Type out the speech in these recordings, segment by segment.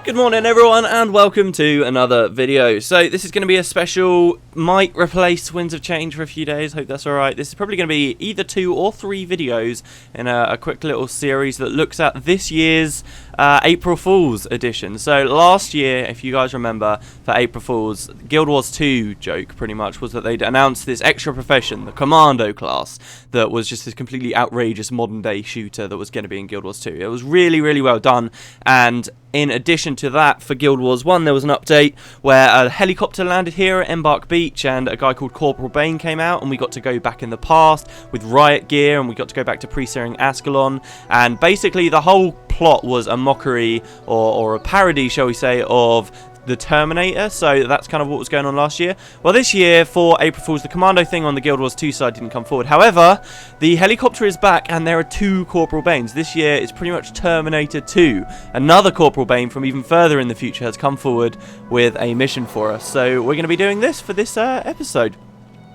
Good morning everyone and welcome to another video. So this is going to be a special might replace Winds of Change for a few days, hope that's alright. This is probably going to be either 2 or 3 videos in a quick little series that looks at this year's April Fool's edition. So last year, if you guys remember, for April Fool's, Guild Wars 2 joke pretty much was that they'd announced this extra profession, the Commando class, that was just this completely outrageous modern day shooter that was going to be in Guild Wars 2. It was really, really well done, and in addition to that, for Guild Wars 1, there was an update where a helicopter landed here at Embark Beach and a guy called Corporal Bane came out, and we got to go back in the past with riot gear, and we got to go back to pre-searing Ascalon, and basically the whole plot was a mockery or a parody, shall we say, of the Terminator. So that's kind of what was going on last year. Well, this year for April Fool's, the Commando thing on the Guild Wars 2 side didn't come forward. However, the helicopter is back and there are 2 Corporal Banes. This year it's pretty much Terminator 2. Another Corporal Bane from even further in the future has come forward with a mission for us. So we're going to be doing this for this episode.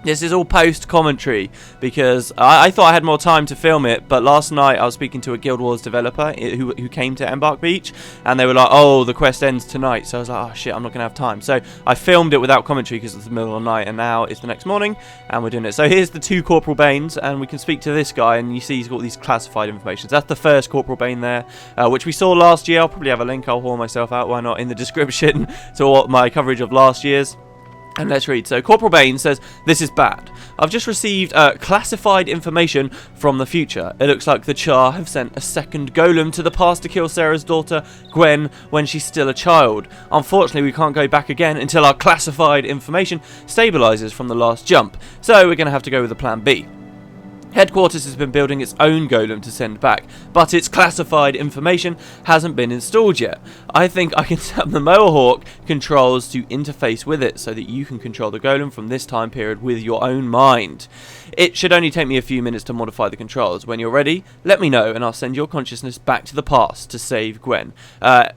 This is all post-commentary because I thought I had more time to film it, but last night I was speaking to a Guild Wars developer who came to Embark Beach, and they were like, oh, the quest ends tonight. So I was like, oh shit, I'm not going to have time. So I filmed it without commentary because it's the middle of the night, and now it's the next morning, and we're doing it. So here's the 2 Corporal Banes, and we can speak to this guy, and you see he's got these classified information. That's the first Corporal Bane there, which we saw last year. I'll probably have a link, I'll haul myself out, why not, in the description to what my coverage of last year's. And let's read. So Corporal Bane says, this is bad. I've just received classified information from the future. It looks like the Char have sent a second golem to the past to kill Sarah's daughter, Gwen, when she's still a child. Unfortunately, we can't go back again until our classified information stabilizes from the last jump. So we're going to have to go with the plan B. Headquarters has been building its own golem to send back, but its classified information hasn't been installed yet. I think I can set up the Mohawk controls to interface with it so that you can control the golem from this time period with your own mind. It should only take me a few minutes to modify the controls. When you're ready, let me know and I'll send your consciousness back to the past to save Gwen.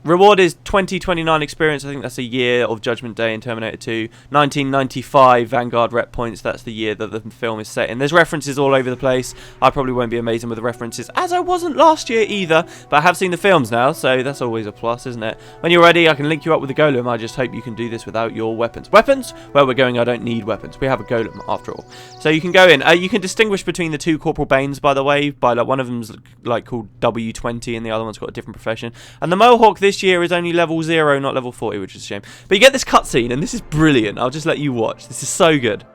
Reward is 2029 experience. I think that's a year of Judgment Day in Terminator 2. 1995 Vanguard rep points. That's the year that the film is set in. There's references all over the place. I probably won't be amazing with the references, as I wasn't last year either, but I have seen the films now, so that's always a plus, isn't it? When you're ready, I can link you up with the golem. I just hope you can do this without your weapons. Weapons? Where we're going, I don't need weapons. We have a golem, after all. So you can go in. You can distinguish between the 2 Corporal Banes, by the way, by like one of them's like called W20 and the other one's got a different profession. And the Mohawk this year is only level 0, not level 40, which is a shame. But you get this cutscene, and this is brilliant. I'll just let you watch. This is so good.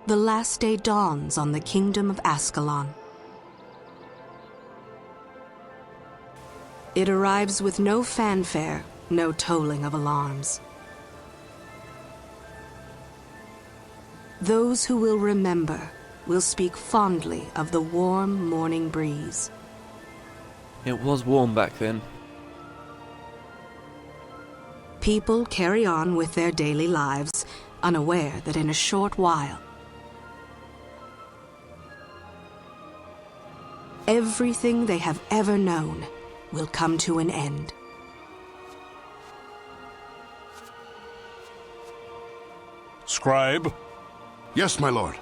The last day dawns on the kingdom of Ascalon. It arrives with no fanfare, no tolling of alarms. Those who will remember will speak fondly of the warm morning breeze. It was warm back then. People carry on with their daily lives, unaware that in a short while, everything they have ever known will come to an end. Scribe? Yes, my lord.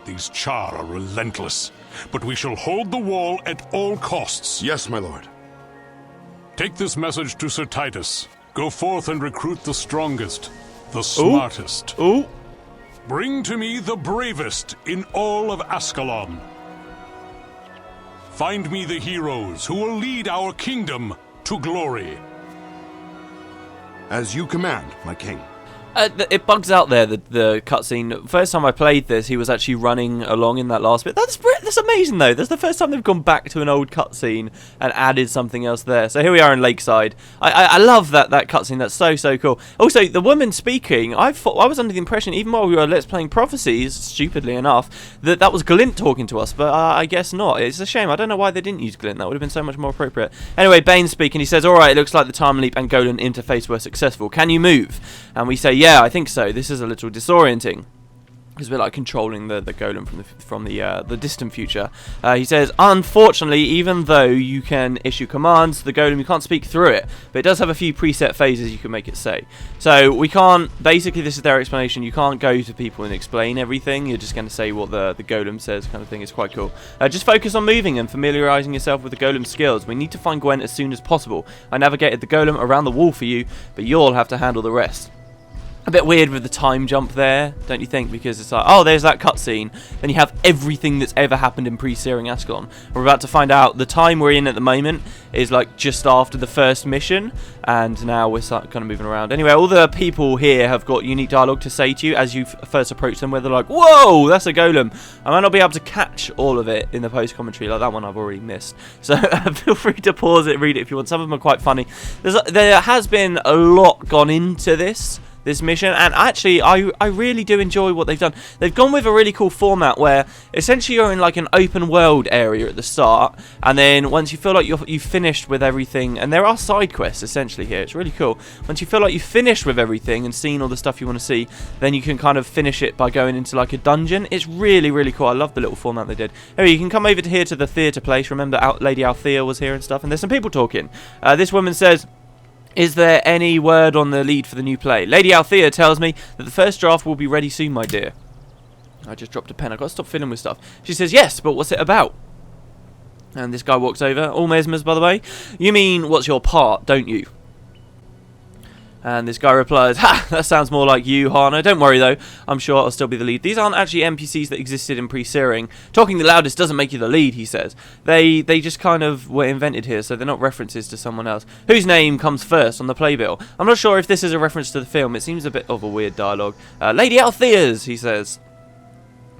These Char are relentless, but we shall hold the wall at all costs. Yes, my lord. Take this message to Sir Titus. Go forth and recruit the strongest, the smartest. Ooh. Bring to me the bravest in all of Ascalon. Find me the heroes who will lead our kingdom to glory. As you command, my king. It bugs out there, the cutscene. First time I played this, he was actually running along in that last bit. That's amazing, though. That's the first time they've gone back to an old cutscene and added something else there. So here we are in Lakeside. I love that cutscene. That's so cool. Also, the woman speaking, I was under the impression, even while we were Let's Playing Prophecies, stupidly enough, that was Glint talking to us, but I guess not. It's a shame. I don't know why they didn't use Glint. That would have been so much more appropriate. Anyway, Bane's speaking. He says, alright, it looks like the Time Leap and Golem interface were successful. Can you move? And we say, yeah, I think so. This is a little disorienting. It's a bit like controlling the golem from the distant future. He says, unfortunately, even though you can issue commands to the golem, you can't speak through it. But it does have a few preset phases you can make it say. So we can't, basically this is their explanation, you can't go to people and explain everything. You're just going to say what the golem says kind of thing. It's quite cool. Just focus on moving and familiarising yourself with the golem's skills. We need to find Gwen as soon as possible. I navigated the golem around the wall for you, but you'll have to handle the rest. A bit weird with the time jump there, don't you think? Because it's like, oh, there's that cutscene. Then you have everything that's ever happened in pre-searing Ascalon. We're about to find out the time we're in at the moment is like just after the first mission, and now we're kind of moving around. Anyway, all the people here have got unique dialogue to say to you as you first approach them, where they're like, whoa, that's a golem. I might not be able to catch all of it in the post-commentary, like that one I've already missed. So feel free to pause it, read it if you want. Some of them are quite funny. There has been a lot gone into this mission, and actually I really do enjoy what they've done. They've gone with a really cool format where essentially you're in like an open world area at the start, and then once you feel like you've finished with everything, and there are side quests essentially here, it's really cool. Once you feel like you've finished with everything and seen all the stuff you want to see, then you can kind of finish it by going into like a dungeon. It's really, really cool. I love the little format they did. Anyway, you can come over to here to the theatre place. Remember Lady Althea was here and stuff, and there's some people talking. This woman says, is there any word on the lead for the new play? Lady Althea tells me that the first draft will be ready soon, my dear. I just dropped a pen. I've got to stop fiddling with stuff. She says, yes, but what's it about? And this guy walks over. All mesmers, by the way. You mean, what's your part, don't you? And this guy replies, ha, that sounds more like you, Hana. Don't worry, though. I'm sure I'll still be the lead. These aren't actually NPCs that existed in pre-searing. Talking the loudest doesn't make you the lead, he says. They just kind of were invented here, so they're not references to someone else. Whose name comes first on the playbill? I'm not sure if this is a reference to the film. It seems a bit of a weird dialogue. Lady Althea's, he says.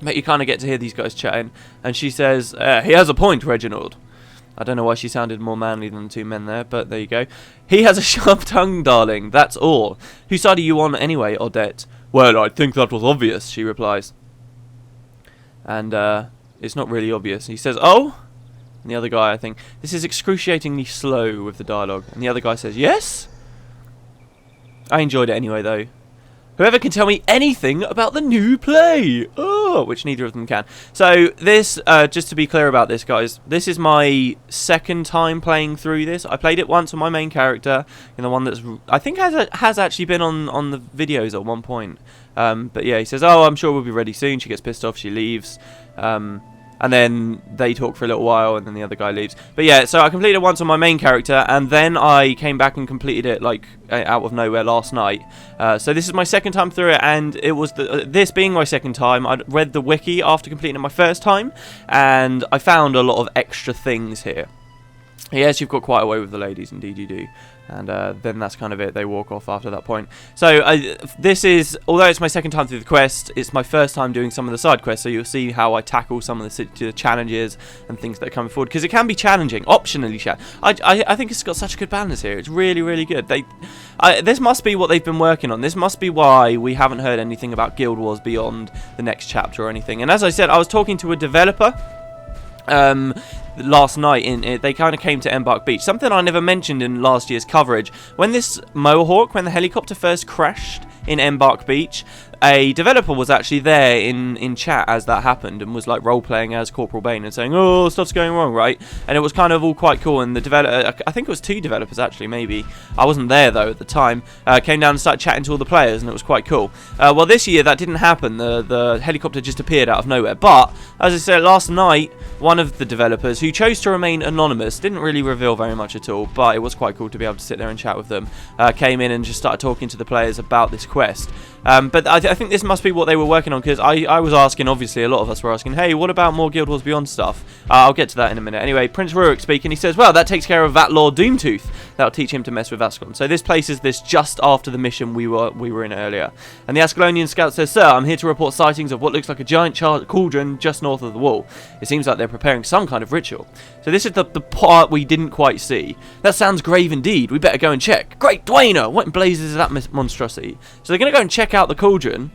But you kind of get to hear these guys chatting. And she says, he has a point, Reginald. I don't know why she sounded more manly than the two men there, but there you go. He has a sharp tongue, darling, that's all. Whose side are you on anyway, Odette? Well, I think that was obvious, she replies. And, it's not really obvious. He says, oh? And the other guy, I think, this is excruciatingly slow with the dialogue. And the other guy says, yes? I enjoyed it anyway, though. Whoever can tell me anything about the new play. Oh, which neither of them can. So this, just to be clear about this, guys, this is my second time playing through this. I played it once on my main character, and the one that's, I think has actually been on the videos at one point. But yeah, he says, oh, I'm sure we'll be ready soon. She gets pissed off, she leaves. And then they talk for a little while, and then the other guy leaves. But yeah, so I completed it once on my main character, and then I came back and completed it, like, out of nowhere last night. So this is my second time through it, and it was this being my second time, I read the wiki after completing it my first time, and I found a lot of extra things here. Yes, you've got quite a way with the ladies, indeed you do. And then that's kind of it. They walk off after that point. So this is, although it's my second time through the quest, it's my first time doing some of the side quests. So you'll see how I tackle some of the challenges and things that are coming forward. Because it can be challenging, optionally challenging. I think it's got such a good balance here. It's really, really good. This must be what they've been working on. This must be why we haven't heard anything about Guild Wars beyond the next chapter or anything. And as I said, I was talking to a developer last night. They kind of came to Embark Beach, something I never mentioned in last year's coverage. When this Mohawk, when the helicopter first crashed in Embark Beach, a developer was actually there in chat as that happened, and was like role-playing as Corporal Bane and saying, oh, stuff's going wrong, right? And it was kind of all quite cool, and the developer, I think it was 2 developers actually, maybe, I wasn't there though at the time, came down and started chatting to all the players, and it was quite cool. Well, this year that didn't happen. The helicopter just appeared out of nowhere, but as I said last night, one of the developers, who chose to remain anonymous, didn't really reveal very much at all, but it was quite cool to be able to sit there and chat with them, came in and just started talking to the players about this quest. But I think this must be what they were working on, because I was asking, obviously a lot of us were asking, hey, what about more Guild Wars Beyond stuff? I'll get to that in a minute. Anyway, Prince Rurik speaking, he says, well, that takes care of that Lord Doomtooth. That'll teach him to mess with Ascalon. So this places this just after the mission we were in earlier. And the Ascalonian scout says, sir, I'm here to report sightings of what looks like a giant cauldron just north of the wall. It seems like they're preparing some kind of ritual. So this is the part we didn't quite see. That sounds grave indeed. We better go and check. Great Dwayner! What in blazes is that monstrosity? So they're going to go and check out the cauldron,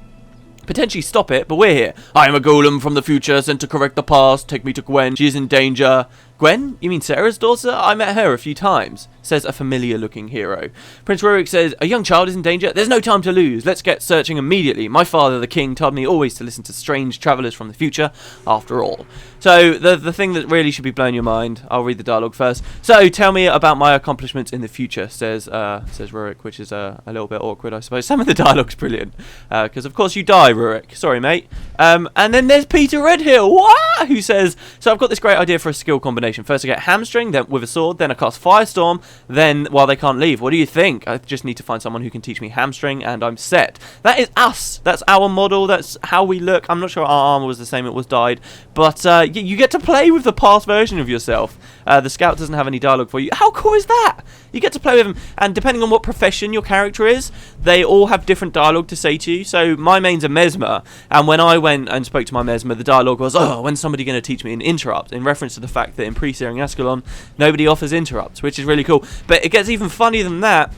potentially stop it, but we're here. I am a golem from the future, sent to correct the past. Take me to Gwen. She is in danger. Gwen? You mean Sarah's daughter? I met her a few times, says a familiar-looking hero. Prince Rurik says, a young child is in danger? There's no time to lose. Let's get searching immediately. My father, the king, told me always to listen to strange travellers from the future, after all. So, the thing that really should be blowing your mind, I'll read the dialogue first. So, tell me about my accomplishments in the future, says Rurik, which is a little bit awkward, I suppose. Some of the dialogue's brilliant, because of course you die, Rurik. Sorry, mate. And then there's Peter Redhill, what? Who says, so I've got this great idea for a skill combination. First I get Hamstring, then with a sword, then I cast Firestorm, then, well, they can't leave. What do you think? I just need to find someone who can teach me Hamstring, and I'm set. That is us. That's our model. That's how we look. I'm not sure our armor was the same. It was dyed. But you get to play with the past version of yourself. The scout doesn't have any dialogue for you. How cool is that? You get to play with them, and depending on what profession your character is, they all have different dialogue to say to you. So my main's a Mesmer, and when I went and spoke to my Mesmer, the dialogue was, oh, when's somebody going to teach me an interrupt? In reference to the fact that in pre-searing Ascalon, nobody offers interrupts, which is really cool. But it gets even funnier than that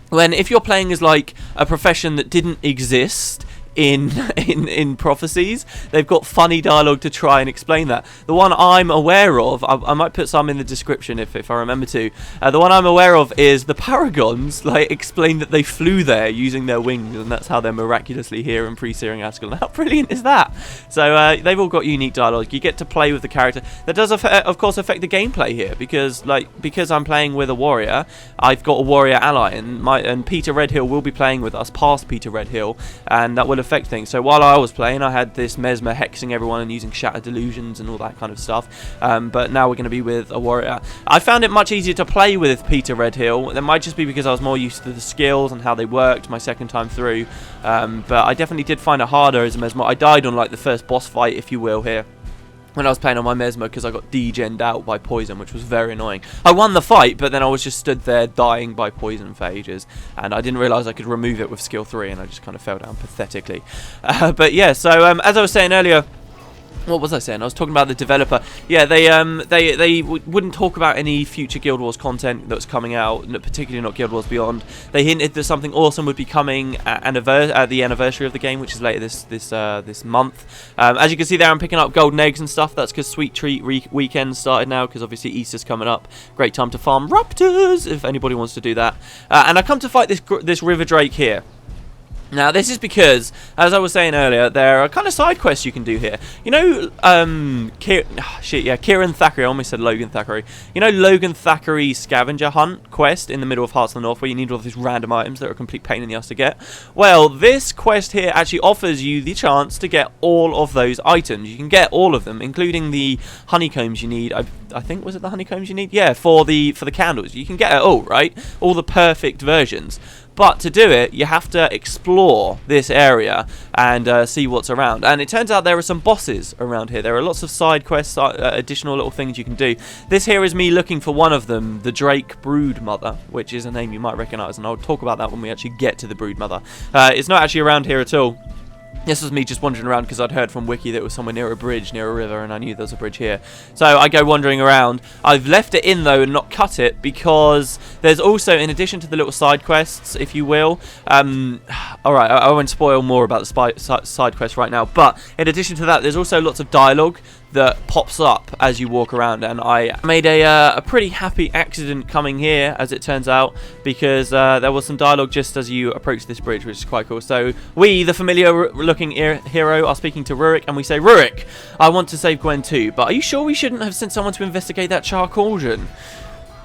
when if you're playing as like a profession that didn't exist in prophecies, they've got funny dialogue to try and explain that. The one I'm aware of, I might put some in the description if I remember to. The one I'm aware of is the Paragons like explain that they flew there using their wings, and that's how they're miraculously here in pre-searing Ascalon. How brilliant is that? So they've all got unique dialogue. You get to play with the character. That does of course affect the gameplay here, because I'm playing with a warrior, I've got a warrior ally, and Peter Redhill will be playing with us, past Peter Redhill, and that will affect things. So while I was playing, I had this Mesmer hexing everyone and using Shattered Delusions and all that kind of stuff, but now we're going to be with a warrior. I found it much easier to play with Peter Redhill. That might just be because I was more used to the skills and how they worked my second time through, but I definitely did find it harder as a Mesmer. I died on like the first boss fight, if you will, here when I was playing on my Mesmer, because I got degened out by poison, which was very annoying. I won the fight, but then I was just stood there dying by poison for ages, and I didn't realise I could remove it with skill 3, and I just kind of fell down pathetically. But yeah, so as I was saying earlier, what was I saying? I was talking about the developer. Yeah, they wouldn't talk about any future Guild Wars content that's coming out, particularly not Guild Wars Beyond. They hinted that something awesome would be coming at the anniversary of the game, which is later this month. As you can see there, I'm picking up golden eggs and stuff. That's because Sweet Treat Weekend started now, because obviously Easter's coming up. Great time to farm raptors if anybody wants to do that. And I come to fight this River Drake here. Now, this is because, as I was saying earlier, there are kind of side quests you can do here. You know, Kieran Thackeray, I almost said Logan Thackeray. You know Logan Thackeray's scavenger hunt quest in the middle of Hearts of the North, where you need all these random items that are a complete pain in the ass to get? Well, this quest here actually offers you the chance to get all of those items. You can get all of them, including the honeycombs you need. I think, was it the honeycombs you need? Yeah, for the candles. You can get it all, right? All the perfect versions. But to do it, you have to explore this area and see what's around. And it turns out there are some bosses around here. There are lots of side quests, additional little things you can do. This here is me looking for one of them, the Drake Broodmother, which is a name you might recognise, and I'll talk about that when we actually get to the Broodmother. It's not actually around here at all. This was me just wandering around because I'd heard from Wiki that it was somewhere near a bridge, near a river, and I knew there was a bridge here. So I go wandering around. I've left it in, though, and not cut it, because there's also, in addition to the little side quests, if you will, alright, I won't spoil more about the side quests right now, but in addition to that, there's also lots of dialogue that pops up as you walk around, and I made a pretty happy accident coming here, as it turns out, because there was some dialogue just as you approach this bridge, which is quite cool. So we, the familiar looking hero, are speaking to Rurik, and we say, Rurik, I want to save Gwen too, but are you sure we shouldn't have sent someone to investigate that Char Cauldron?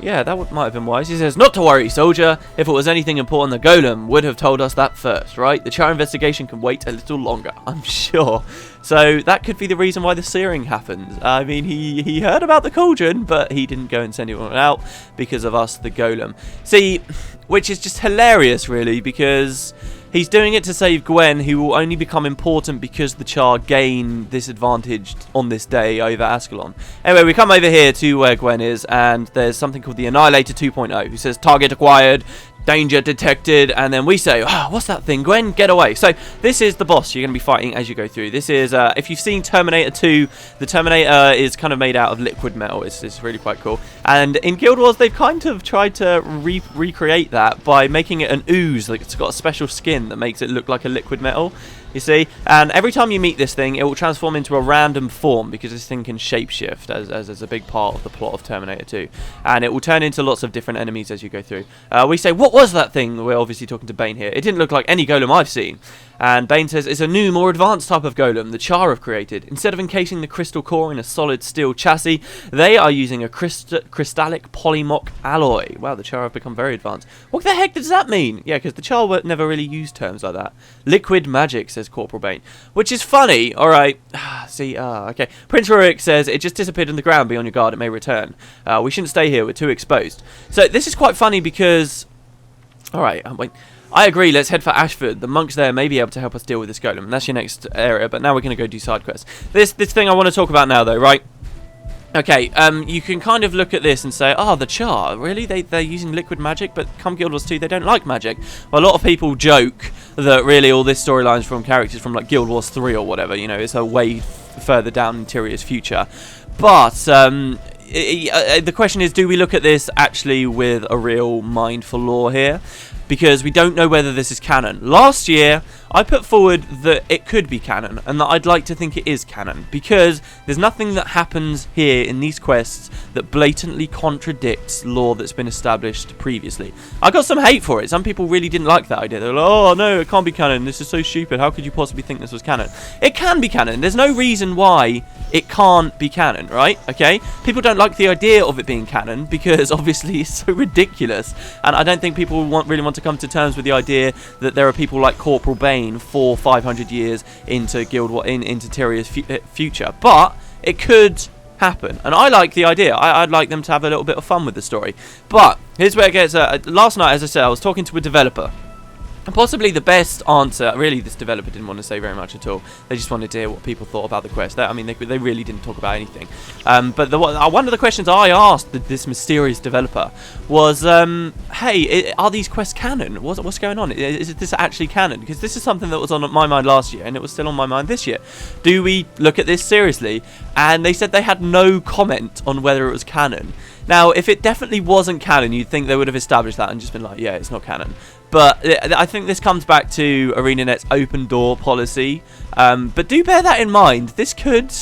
Yeah, that might have been wise. He says, not to worry, soldier. If it was anything important, the Golem would have told us that first, right? The Char investigation can wait a little longer, I'm sure. So that could be the reason why the searing happens. I mean, he heard about the Cauldron, but he didn't go and send anyone out because of us, the Golem. See, which is just hilarious, really, because he's doing it to save Gwen, who will only become important because the Char gain this advantage on this day over Ascalon. Anyway, we come over here to where Gwen is, and there's something called the Annihilator 2.0, who says target acquired, danger detected, and then we say, oh, what's that thing, Gwen? Get away. So this is the boss you're going to be fighting as you go through. This is, if you've seen Terminator 2, the Terminator is kind of made out of liquid metal. It's really quite cool. And in Guild Wars, they've kind of tried to recreate that by making it an ooze. Like, it's got a special skin that makes it look like a liquid metal. You see? And every time you meet this thing, it will transform into a random form, because this thing can shapeshift, as is a big part of the plot of Terminator 2. And it will turn into lots of different enemies as you go through. We say, what was that thing? We're obviously talking to Bane here. It didn't look like any golem I've seen. And Bane says, it's a new, more advanced type of golem the Char have created. Instead of encasing the crystal core in a solid steel chassis, they are using a crystallic polymock alloy. Wow, the Char have become very advanced. What the heck does that mean? Yeah, because the Char never really used terms like that. Liquid magic, says Corporal Bane. Which is funny. Alright. See, okay. Prince Rurik says, it just disappeared in the ground. Be on your guard, it may return. We shouldn't stay here, we're too exposed. So this is quite funny because... Alright, wait. I agree, let's head for Ashford. The monks there may be able to help us deal with this golem. And that's your next area, but now we're going to go do side quests. This thing I want to talk about now, though, right? Okay, you can kind of look at this and say, oh, the Char, really? They're using liquid magic, but come Guild Wars 2, they don't like magic. Well, a lot of people joke that really all this storyline's from characters from, like, Guild Wars 3 or whatever. You know, it's a way further down in Tyrion's future. But, the question is, do we look at this actually with a real mindful lore here? Because we don't know whether this is canon. Last year, I put forward that it could be canon, and that I'd like to think it is canon, because there's nothing that happens here in these quests that blatantly contradicts lore that's been established previously. I got some hate for it. Some people really didn't like that idea. They're like, oh no, it can't be canon. This is so stupid. How could you possibly think this was canon? It can be canon. There's no reason why it can't be canon, right? Okay? People don't like the idea of it being canon, because obviously it's so ridiculous, and I don't think people really want to come to terms with the idea that there are people like Corporal Bane 400-500 years into into Tyrion's future. But it could happen, and I like the idea. I'd like them to have a little bit of fun with the story. But here's where it gets... last night, as I said, I was talking to a developer. And possibly the best answer, really this developer didn't want to say very much at all. They just wanted to hear what people thought about the quest. I mean, they really didn't talk about anything. But one of the questions I asked this mysterious developer was, hey, are these quests canon? What's going on? Is this actually canon? Because this is something that was on my mind last year, and it was still on my mind this year. Do we look at this seriously? And they said they had no comment on whether it was canon. Now, if it definitely wasn't canon, you'd think they would have established that and just been like, yeah, it's not canon. But I think this comes back to ArenaNet's open door policy. But do bear that in mind. This could...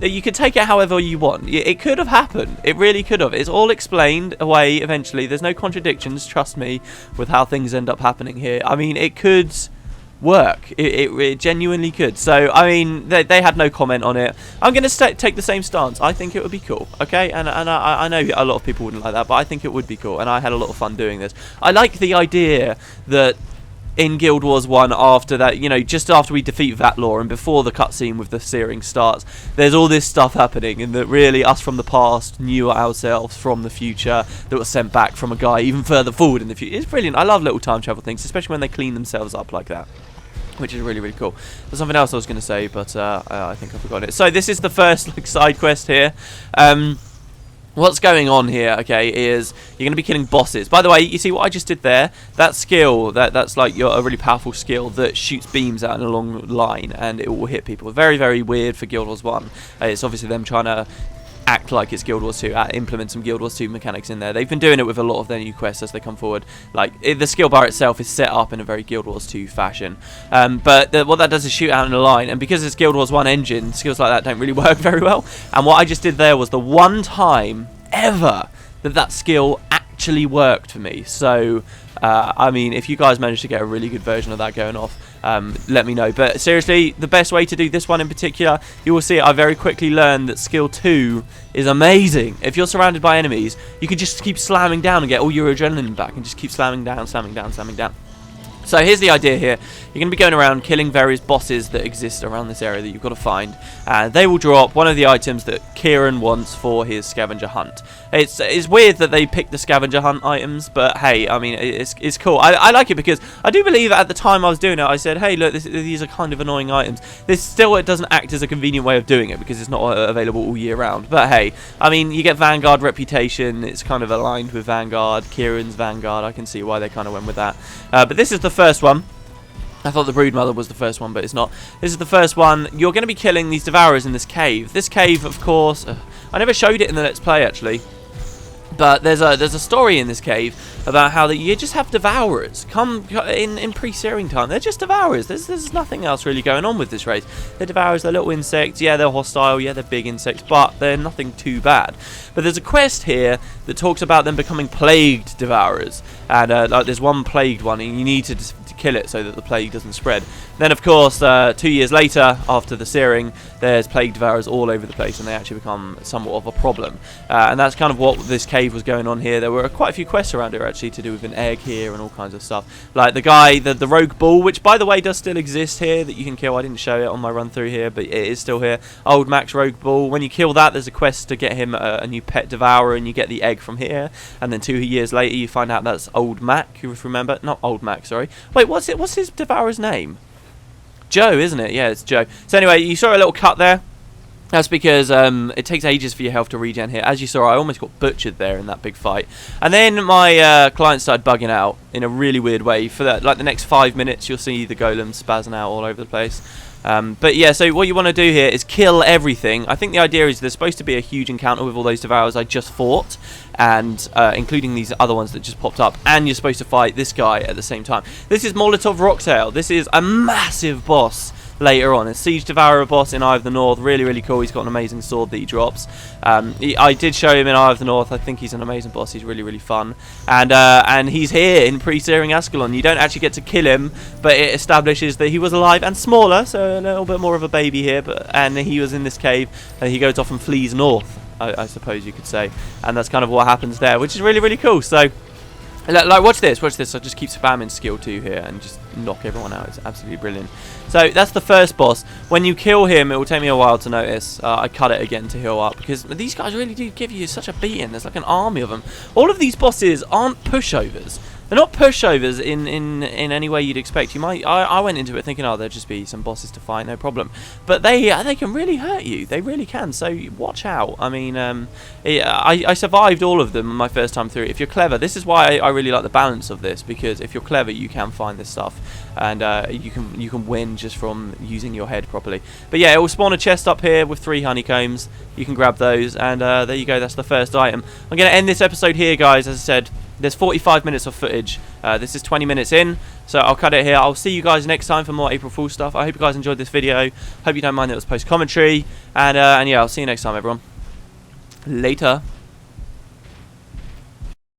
You could take it however you want. It could have happened. It really could have. It's all explained away eventually. There's no contradictions, trust me, with how things end up happening here. I mean, it could work. It genuinely could. So, I mean, they had no comment on it. I'm going to take the same stance. I think it would be cool, okay? And I know a lot of people wouldn't like that, but I think it would be cool, and I had a lot of fun doing this. I like the idea that in Guild Wars 1, after that, you know, just after we defeat Vatlor and before the cutscene with the searing starts, there's all this stuff happening, and that really us from the past knew ourselves from the future that was sent back from a guy even further forward in the future. It's brilliant. I love little time travel things, especially when they clean themselves up like that, which is really, really cool. There's something else I was going to say, but I think I forgot it. So this is the first side quest here. What's going on here, okay, is you're going to be killing bosses. By the way, you see what I just did there? That skill, that's like a really powerful skill that shoots beams out in a long line, and it will hit people. Very, very weird for Guild Wars 1. It's obviously them trying to act like it's Guild Wars 2, implement some Guild Wars 2 mechanics in there. They've been doing it with a lot of their new quests as they come forward. Like, the skill bar itself is set up in a very Guild Wars 2 fashion. But what that does is shoot out in a line, and because it's Guild Wars 1 engine, skills like that don't really work very well. And what I just did there was the one time ever that skill actually worked for me. So, I mean, if you guys managed to get a really good version of that going off, let me know. But seriously, the best way to do this one in particular, you will see I very quickly learned that skill 2 is amazing. If you're surrounded by enemies, you can just keep slamming down and get all your adrenaline back, and just keep slamming down, slamming down, slamming down. So here's the idea here. You're going to be going around killing various bosses that exist around this area that you've got to find. They will drop one of the items that Kieran wants for his scavenger hunt. It's weird that they pick the scavenger hunt items, but hey, I mean, it's cool. I like it because I do believe at the time I was doing it, I said, hey, look, these are kind of annoying items. It doesn't act as a convenient way of doing it because it's not available all year round. But hey, I mean, you get Vanguard reputation. It's kind of aligned with Vanguard. Kieran's Vanguard. I can see why they kind of went with that. But this is the first one. I thought the Broodmother was the first one, but it's not. This is the first one. You're going to be killing these Devourers in this cave. This cave, of course, I never showed it in the Let's Play, actually. But there's a story in this cave about how that you just have devourers come in pre-searing time. They're just devourers. There's nothing else really going on with this race. They're devourers. They're little insects. Yeah, they're hostile. Yeah, they're big insects, but they're nothing too bad. But there's a quest here that talks about them becoming plagued devourers, and like there's one plagued one, and you need to kill it so that the plague doesn't spread. Then, of course, 2 years later, after the searing, there's plague devourers all over the place, and they actually become somewhat of a problem. And that's kind of what this cave was going on here. There were quite a few quests around it, actually, to do with an egg here and all kinds of stuff. Like the guy, the rogue bull, which, by the way, does still exist here, that you can kill. I didn't show it on my run-through here, but it is still here. Old Mac's rogue bull. When you kill that, there's a quest to get him a new pet devourer, and you get the egg from here. And then 2 years later, you find out that's Old Mac, you remember? Not Old Mac, sorry. Wait, what's his devourer's name? Joe, isn't it? Yeah, it's Joe. So anyway, you saw a little cut there. That's because it takes ages for your health to regen here. As you saw, I almost got butchered there in that big fight. And then my client started bugging out in a really weird way. For that, like the next 5 minutes, you'll see the golem spazzing out all over the place. But yeah, so what you want to do here is kill everything. I think the idea is there's supposed to be a huge encounter with all those devourers I just fought, and including these other ones that just popped up, and you're supposed to fight this guy at the same time. This is Molotov Rocktail. This is a massive boss later on. A Siege Devourer boss in Eye of the North. Really, really cool. He's got an amazing sword that he drops. I did show him in Eye of the North. I think he's an amazing boss. He's really, really fun. And he's here in pre-searing Ascalon. You don't actually get to kill him, but it establishes that he was alive and smaller, so a little bit more of a baby here. And he was in this cave, and he goes off and flees north, I suppose you could say. And that's kind of what happens there, which is really, really cool. So, like, watch this. I just keep spamming skill 2 here and just knock everyone out. It's absolutely brilliant. So that's the first boss. When you kill him, it will take me a while to notice. I cut it again to heal up, because these guys really do give you such a beating. There's like an army of them. All of these bosses aren't pushovers. They're not pushovers in any way you'd expect. You might. I went into it thinking, oh, there'll just be some bosses to fight, no problem. But they can really hurt you. They really can. So watch out. I mean, I survived all of them my first time through. If you're clever, this is why I really like the balance of this, because if you're clever, you can find this stuff, and you can win just from using your head properly. But yeah, it will spawn a chest up here with 3 honeycombs. You can grab those, and there you go. That's the first item. I'm going to end this episode here, guys. As I said, there's 45 minutes of footage. This is 20 minutes in, so I'll cut it here. I'll see you guys next time for more April Fool's stuff. I hope you guys enjoyed this video. Hope you don't mind that it was post-commentary. And yeah, I'll see you next time, everyone. Later.